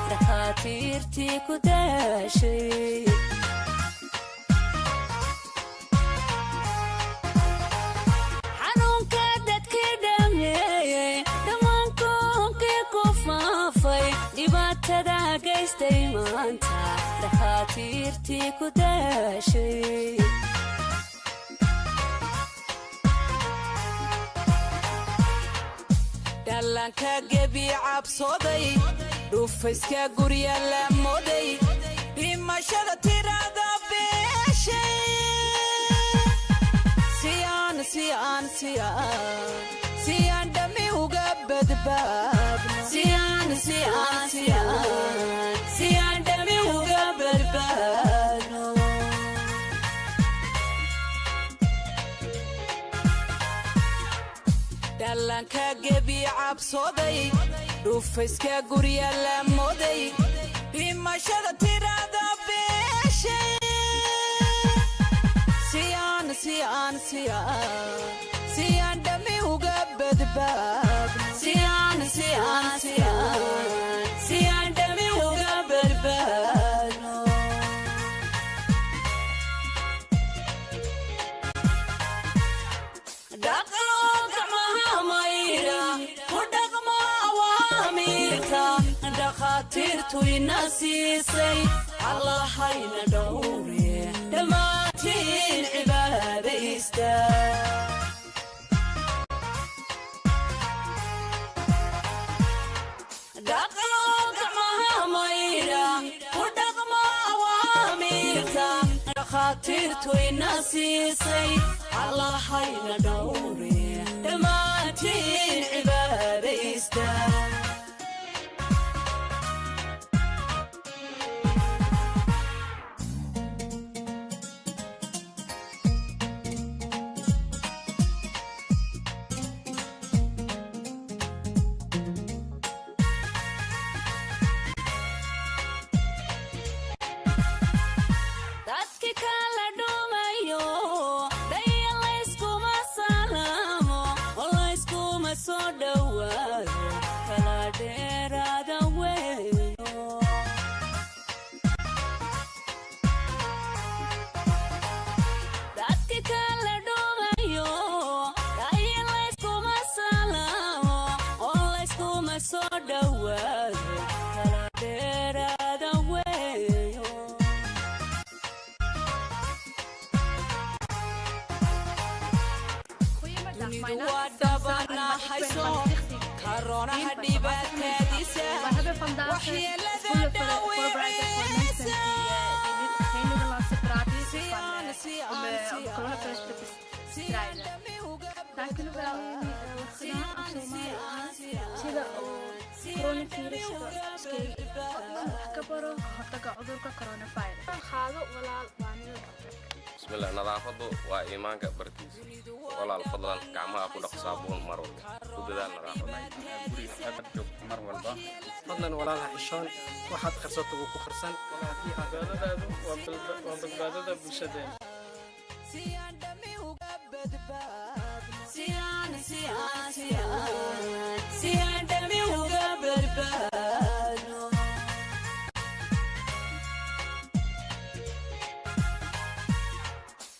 dhakhaatiirtii ku daashay xanuunka dadkii dhameeyey dhammaankonkii ku faafay dhibaatada gaystay maanta dhakhaatiirtii ku daashay dhallaanka gebi cabsooday dhufayska gurya la mooday dhimashada tirada beeshay siyaan dhami uga badbaadno siyaan dhami uga badbaadno dhallaanka gebi cabsooday dhufayska gurya la mooday dhimashada tirada beeshay siyaan dhami uga badbaadno siyaan dhami uga badbaadno dhakhaatiirtu ina siisay allahayna dhowre dhammaantiin cibaadaysta dhakhaatiirtu ina siisay allahayna dhowre dhammaantiin cibaadaysta بسم الله نظافته وإيمانك بركيز ولا الفضل كعمها أقول صابون مرة وده نظافة مرة فضلا ولا الحشان واحد خرصته وخرسان وبالبادة بشدين سيان دمي وقبل بانو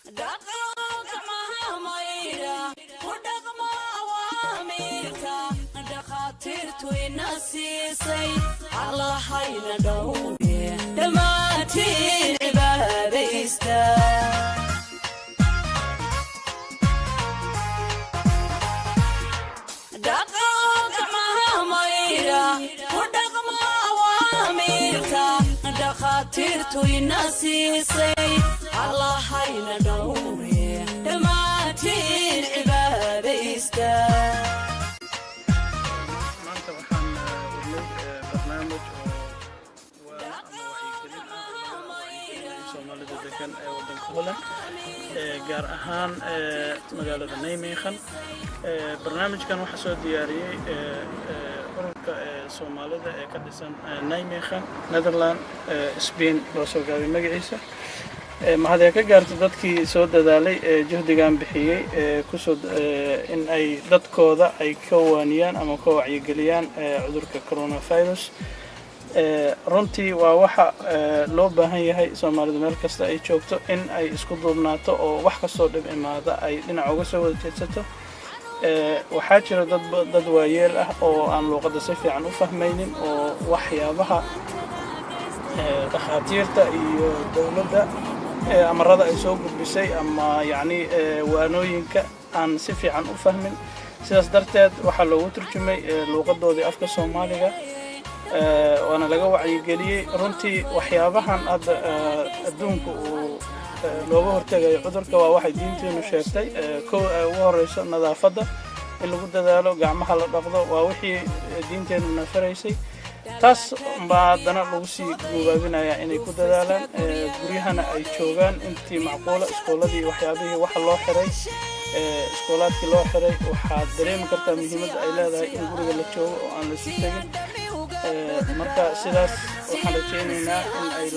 دقوق مهاميرا ودقم أواميرتا دخاطرتو النسيسي الله حينا دوري دماتين عباديستا dhakhaatiirtu ina siisay allahayna dhowre dhammaantiin cibaadaysta maanta waxaan wadnay barnaamij soomaalida degan ee waddanka Holland gaar ahaan magaalada Nijmegen barnaamijkan waxaa soo diyaariyay ururka Soomaalida ee ka dhisan Nijmegen Netherlands Spain loo soo gaabay magaciisa mahad ka gaarto dadkii soo dadaalay juhdigan bixiyay kusoo in ay dadkooda ay ka waaniyaan ama ka wacyigeliyaan cudurka coronavirus runtii waa waxa loo baahan yahay Soomaalidu meel kasta ay joogto in ay isku duubnaato oo wax kastoo dhib imaada ay dhinac uga soo wada jeedsato waxaa jira dad waayeel ah oo aan luqadda si fiican u fahmaynin oo waxyaabaha dhakhaatiirta iyo dawladda amarada ay soo gudbisay ama yacni waanooyinka aan si fiican u fahmin sidaas darteed waxaa loogu turjumay luqadoodii afka Soomaaliga waana laga wacyigeliyey runtii waxyaabahan hadda adduunka uu looga hortagayo cudurka waa waxay diinteenu sheegtay ugu horeyso nadaafadda in lagu dadaalo gacmaha la dhaqdo waa wixii diinteenu nafaraysay taas baa haddana lagu sii guubaabinayaa inay ku dadaalaan guryahana ay joogaan intii macquula iskooladii waxyaabihii waxa loo xiray iskoolaadkii loo xiray waxaad dareemi kartaa muhiimadda ay leedahay in guriga la joogo oo aan la sii tegin marka sidaas waxaan rajaynaynaa in ay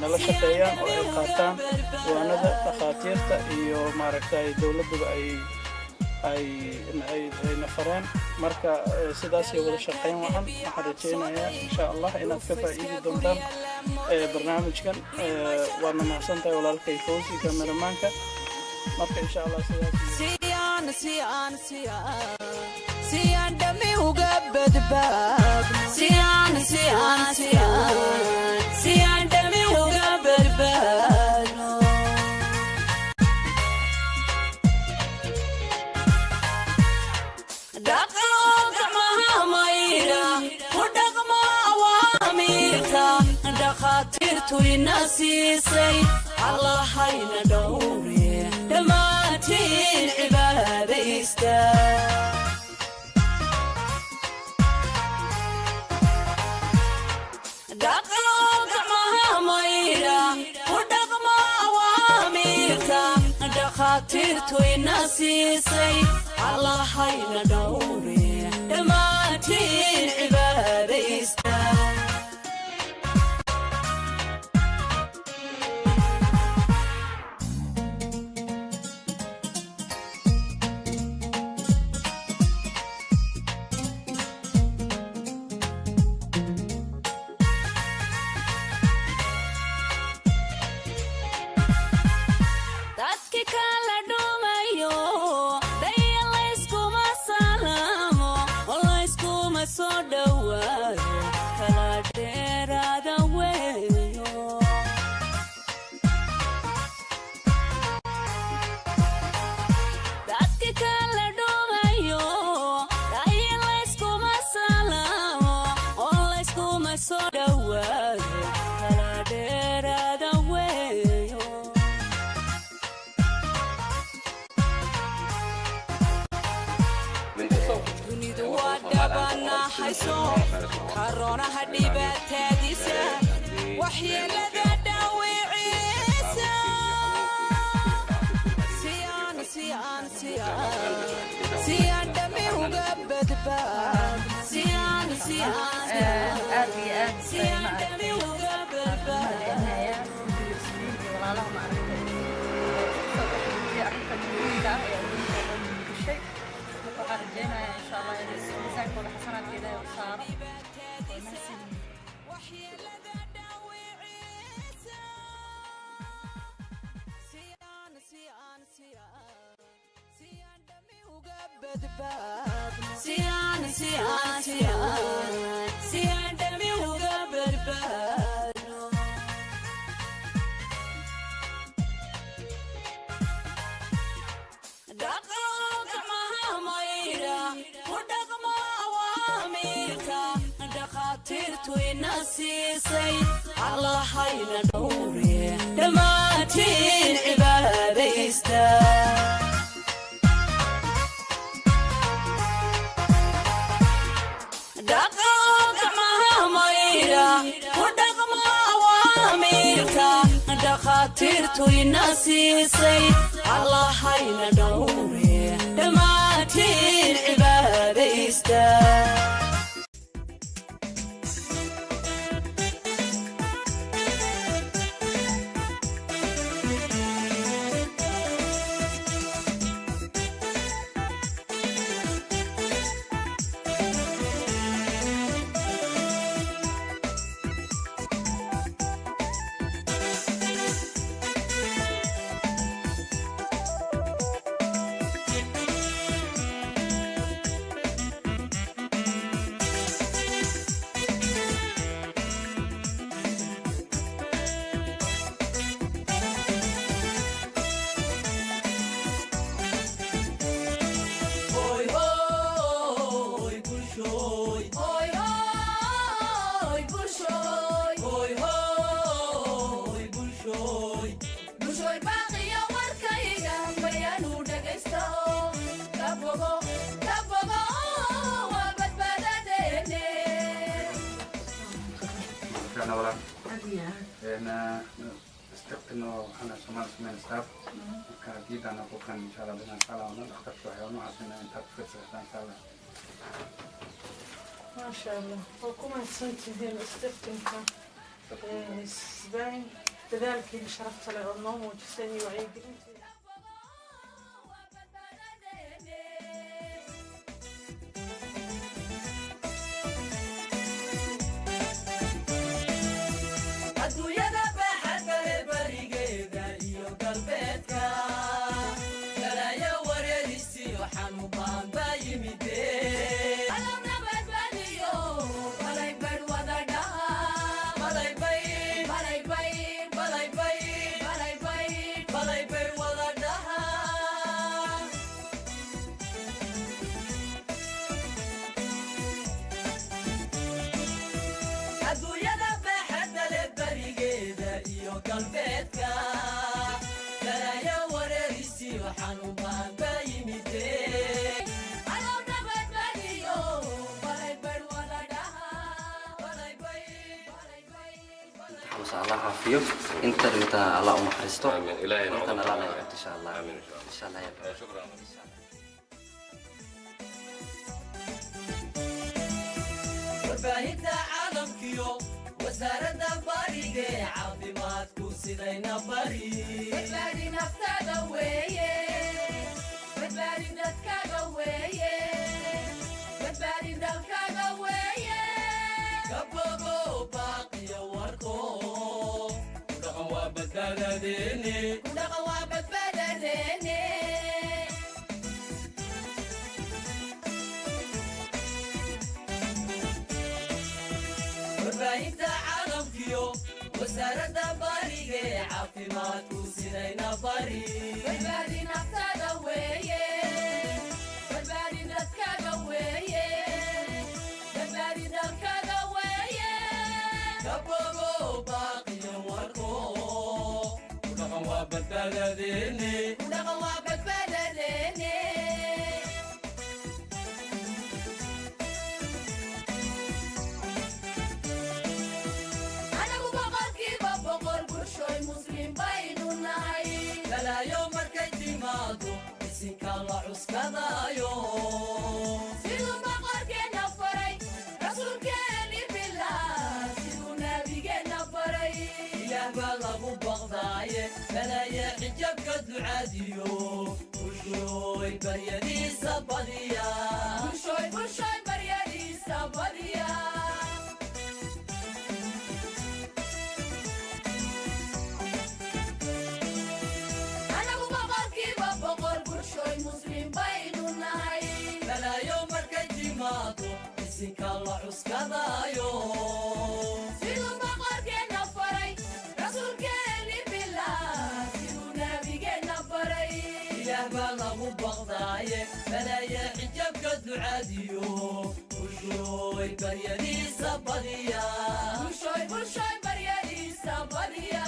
nala shaqeeyaan oo ay qaataan waanada dhakhaatiirta iyo maaragtay dawladduba ay nafareen marka sidaas ay wada shaqeyn waxaan rajaynayaa insha Allah inaad ka faa'iidi doontaan barnaamijkan waana mahadsantahay walaalkay Fawzi kameramaanka marka insha Allah سيان دمي وقبض باب سيان دمي وقبض باب دقوق معها ميرا ودق مع أواميرتا دخاتيرتو يناسيسي الله حين دوري دماتي العبادة يستاهل دقوق معها ميرا ودق مع أواميرتا دخاتيرتو يناسيسي الله حين دوري دماتي العبادة يستاهل كورونا هديبات هاديسة وحيا لذا داوي عيسى سيان دمي وقبض باب سيان دمي وقبض باب إن شاء الله يسعدك وحسنات كذا وصار وحيا لذا داوي عيسى سيان دمي وقبض باب سيان دمي وقبض باب دقوق معها ميرا ودق مع أواميرتا دخاتيرتو يناسيسي الله حين دوري دماتي العبادة يستاهل دقوق معها ميرا ودق مع أواميرتا دخاتيرتو يناسيسي الله حين دوري دماتي العبادة يستاهل bulshoy bulshoy hoy hoy bulshoy bulshoy baaqiya warkayga bayanu dhagaysto kabogo kabogo waa badbaadadeene كان ولا أنا استقبلنا أنا سمعت من ستاف كان أكيد أنا بكرة إن شاء الله بنا إن شاء الله أنا أختار شوية عشان أنت تفرس إن شاء الله ما شاء الله وكما سنتين استفتنك سبعين كذلك شرفت للنوم وجسني وعيد الله عافيه انت الله محرسته آمين. إلهي انت نعوض نرى الله. ان شاء الله آمين ان شاء الله يا رب. شكرا warbaahinta caalamkiyo wasaaradda bariga ee caafimaadku sidayna bari badbaadi naftaada weeye badbaadi dadkaaga weeye badbaadi dalkaaga weeye kabogo baaqiya warko kudhaqan waa badbaadadeene kudhaqan waa badbaadadeene warbaahinta caalamkiyo wasaaradda bariga ee caafimaadku sidayna bari badbaadi naftaada weeye badbaadi dadkaaga weeye badbaadi dalkaaga weeye kabogo baaqiya warko kudhaqan waa badbaadadeene kudhaqan waa badbaadadeene siduu boqorkeenna faray rasuulkeeni bilaa siduu nabigeenna faray ilaah baa lagu baqdaaye balaya xijabka ducaadiyo bulshooy baryadiisa badiya bulshooy bulshooy baryadiisa badiya siduu boqorkeenna faray rasuulkeeni bilaa siduu nabigeenna faray ilaah baa lagu baqdaaye balaya xijabka ducaadiyo bulshooy baryadiisa badiya bulshooy bulshooy baryadiisa badiya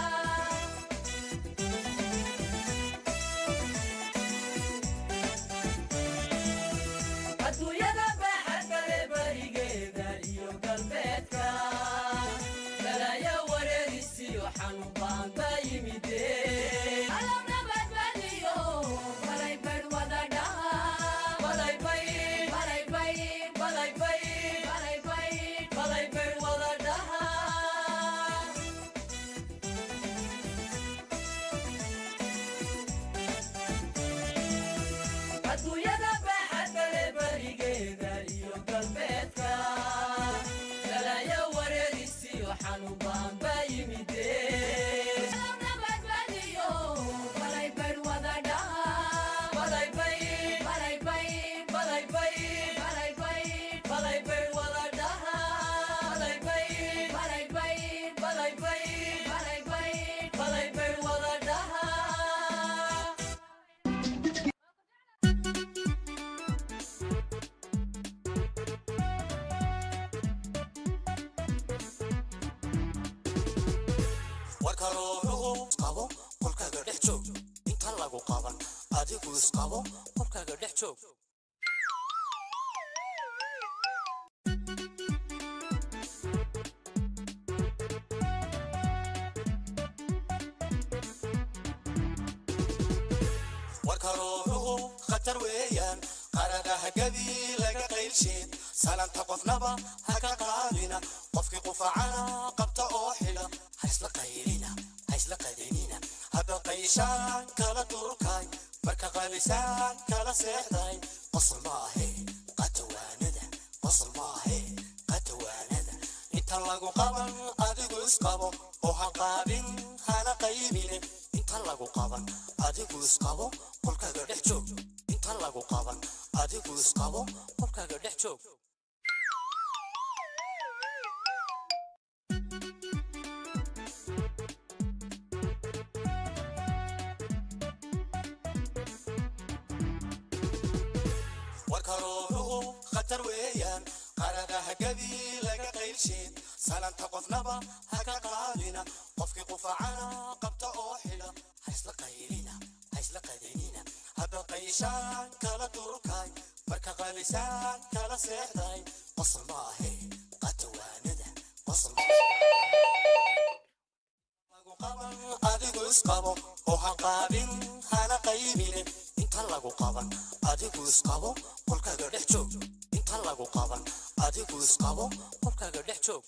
adduunyada baaxadkale barigeeda iyo galbeedka dalaya wareerisiyo xanuun baan baa yimide alowna badbaadiyo balay badh wada dhaha balay bay balay bay balay bay balay bay balay badh wada dhaha adduunyada baaxadkale barigeeda iyo galbeedka dalaya wareerisiyo xanuun baan baa yimide alowna badbaadiyo balay badh wada dhaha balay bay balay bay balay bay balay bay balay badh wada dhaha balay bay balay bay balay bay balay bay balay badh wada dhaha warkarooluhu qabo qolkaaga dhex joog inta lagu qaban adigu isqabo qolkaaga dhex joog warkarooluhu khatar weeyaan qaradaha gabii laga qaylshin salanta qofnaba haka qaadina qofkii qufacana qabta oo xidha haysla qaylina haysla qadeynina hadda qayshaan kala durkay marka qalisaan kala seexday qosol maahe qatawaanada qosol maahe qatawaanada inta lagu qaban adigu isqabo oo ha qaabin hana qaybine inta lagu qaban adigu isqabo qolkaaga dhex joog inta lagu qaban adigu isqabo qolkaaga dhex joog warkarooluhu khatar weeyaan qaradaha gabii laga qaylshin salanta qofnaba haka qaadina qofkii qufacana qabta oo xidha haysla qaylina haysla qadeynina hadda qayshaan kala durkay marka qalisaan kala seexday qosol maahe qatawaanada qosol lagu qaban adigu isqabo oo ha qaabin hana qaybine inta lagu qaban adigu isqabo qolkaaga dhex joog inta lagu qaban adigu isqabo qolkaaga dhex joog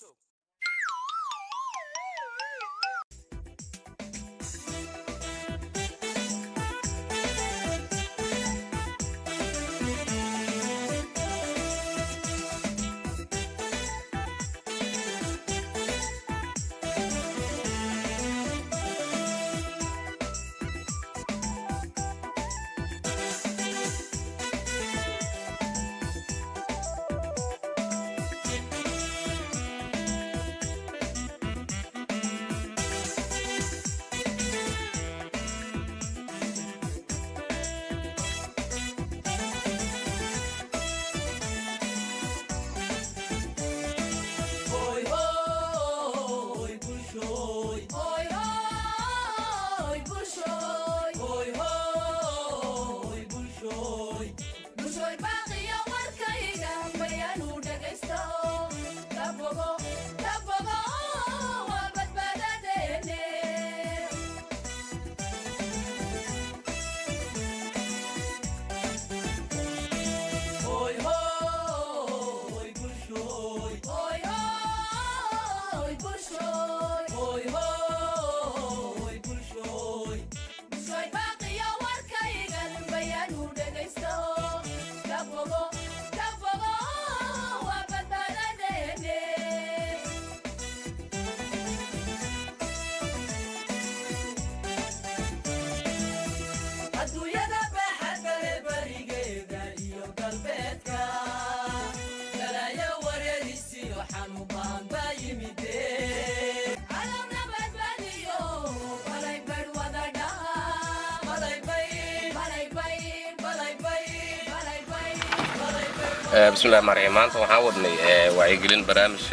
بسم الله الرحمن الرحيم maanta waxaan wadnay wacyigelin barnaamij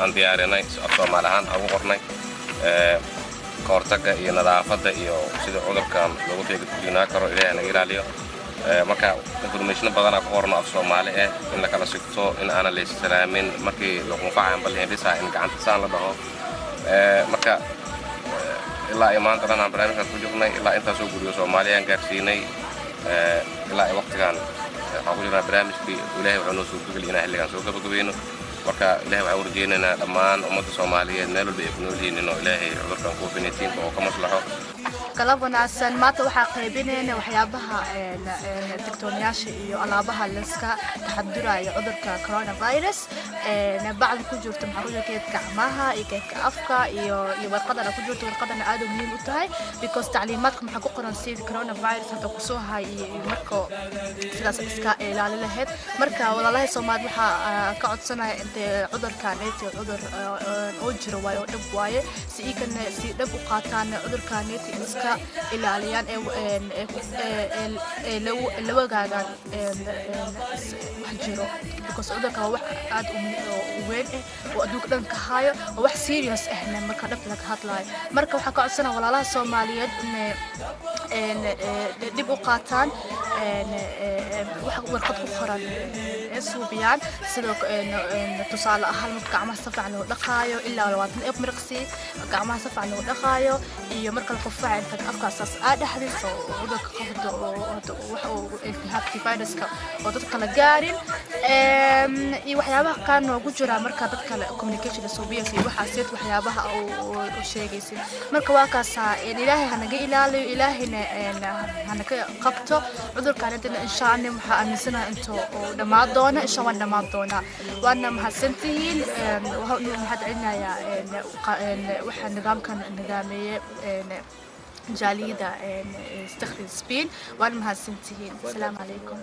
aan diyaarinay Soomaalihaan ugu qornay ka hortagga iyo nadaafadda iyo sida cudurkan loogu teegnaa karo ilaahay naga ilaaliyo marka information badan aan ku qorno af Soomaali in la kala sigto in aan la islaamin markii lagu faacay bal hindisa in gacanta saan la dhaho marka ilaa maanta aan barnaamijka ku jirnay ilaa inta soo guriyo Soomaaliyan gaarsiinay ilaa waqtigan waxaan ku jirnaa barnaamijkii ilaahay wuxuu noo soo gudbiyay xilligan soo gabagabeeyno marka ilaahay waxaan urjeenaynaa dhammaan ummadda Soomaaliyeed meel walba ay ku nool yihiin inuu ilaahay cudurkan COVID-19 oo ka maslaxo qalab wanaagsan maanta waxaa qaybinayna waxyaabaha tiktooniyaasha iyo alaabaha la iska taxaduraya cudurka coronavirus bacda ku jirto maxaa ku jirta gacmaha iyo keedka afka iyo warqadana ku jirto warqadana aad muhiim u tahay because tacliimaadka maxaa ku qoran sida coronavirus hadda ku soo hay iyo marka sidaas iska ilaali lahayd marka walaalahay Soomaali waxa ka codsanaya inta cudurkan cudur oo jiro waayo dhab waaye si dhab u qaataan cudurkan iska iska ilaaliyaan la wadaagaan wax jiro because cudurka wax aad u weyn oo adduunka dhan ka hayo oo wax serious ahna marka dhab laga hadlayo marka waxaa ka codsanaa walaalaha Soomaaliyeed dib u qaataan wax warqad ku qoran suubiyaan sidoo tusaale ahaan marka gacmaha si fiican loo dhaqaayo ilaa 20 mirqsi gacmaha si fiican loo dhaqaayo iyo marka la qofaa inta afkaas aad dhaxdiso cudurka qabto oo wax uu iltihaabki viruska oo dadka la gaarin iyo waxyaabaha qaar noogu jira marka dadka communication suubiyo si waxaasiyad waxyaabaha oo sheegaysid marka waa kaas ilaahay hanaga ilaaliyo ilaahayna hanaga qabto cudurkan insha Allah waxa aaminsanahay inta oo dhamaad doona insha Allah dhamaad doona waana mahadsantihiin waxaan celinayaa waxa nidaamkan nidaamiyay jaaliyada استخدم سبين وانا mahadsantihiin السلام عليكم